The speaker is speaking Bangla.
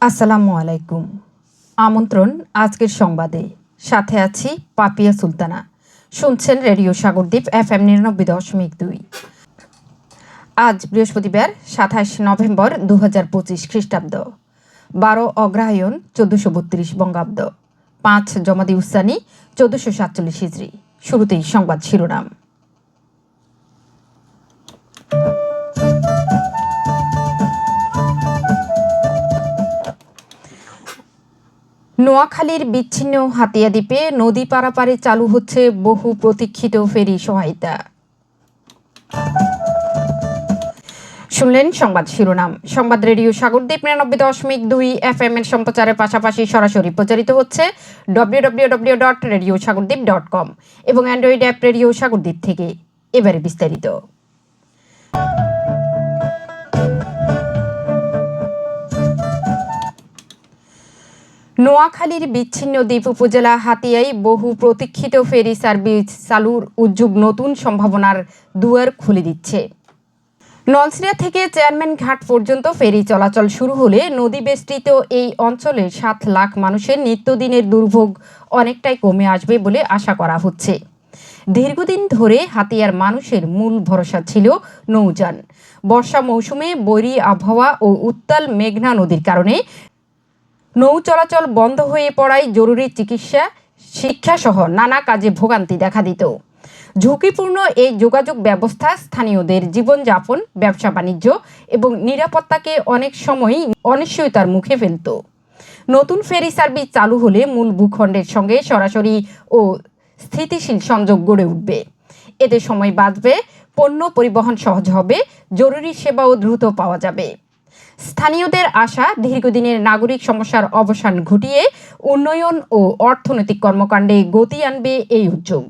আসসালামু আলাইকুম। আমন্ত্রণ আজকের সংবাদে। সাথে আছি পাপিয়া সুলতানা। শুনছেন রেডিও সাগরদ্বীপ FM 99.2। আজ বৃহস্পতিবার 27 নভেম্বর 2025 খ্রিস্টাব্দ, 12 অগ্রহায়ণ 1432 বঙ্গাব্দ, 5 জমাদি উসানি 1447 হিজরি। শুরুতেই সংবাদ শিরোনাম। নোয়াখালীর বিচ্ছিন্ন হাতিয়া দ্বীপে নদী পারাপারে চালু হচ্ছে বহু প্রতীক্ষিত ফেরি সহায়তা। শুনলেন সংবাদ শিরোনাম। সংবাদ রেডিও সাগরদ্বীপ 99.2 FM এর সম্প্রচারের পাশাপাশি সরাসরি প্রচারিত হচ্ছে www.radiosagordip.com এবং অ্যান্ড্রয়েড অ্যাপ রেডিও সাগরদ্বীপ থেকে। এবারে বিস্তারিত। নোয়াখালীর বিচ্ছিন্ন দ্বীপ উপজেলা হাতিয়ায় বহু প্রতীক্ষিত ফেরি সার্ভিস চালুর উদ্যোগ নতুন সম্ভাবনার দুয়ার খুলে দিচ্ছে। নলছিয়া থেকে চেয়ারম্যান ঘাট পর্যন্ত ফেরি চলাচল শুরু হলে নদী বেষ্টিত এই অঞ্চলের 7 লাখ মানুষের নিত্যদিনের দুর্ভোগ অনেকটাই কমে আসবে বলে আশা করা হচ্ছে। দীর্ঘদিন ধরে হাতিয়ার মানুষের মূল ভরসা ছিল নৌযান। বর্ষা মৌসুমে বৈরী আবহাওয়া ও উত্তাল মেঘনা নদীর কারণে নৌ চলাচল বন্ধ হয়ে পড়ায় জরুরি চিকিৎসা, শিক্ষা সহ নানা কাজে ভোগান্তি দেখা দিত। ঝুঁকিপূর্ণ এই যোগাযোগ ব্যবস্থা স্থানীয়দের জীবনযাপন, ব্যবসা বাণিজ্য এবং নিরাপত্তাকে অনেক সময়ই অনিশ্চয়তার মুখে ফেলত। নতুন ফেরি সার্ভিস চালু হলে মূল ভূখণ্ডের সঙ্গে সরাসরি ও স্থিতিশীল সংযোগ গড়ে উঠবে। এতে সময় বাঁচবে, পণ্য পরিবহন সহজ হবে, জরুরি সেবাও দ্রুত পাওয়া যাবে। স্থানীয়দের আশা, দীর্ঘদিনের নাগরিক সমস্যার অবসান ঘটিয়ে উন্নয়ন ও অর্থনৈতিক কর্মকাণ্ডে গতি আনবে এই উদ্যোগ।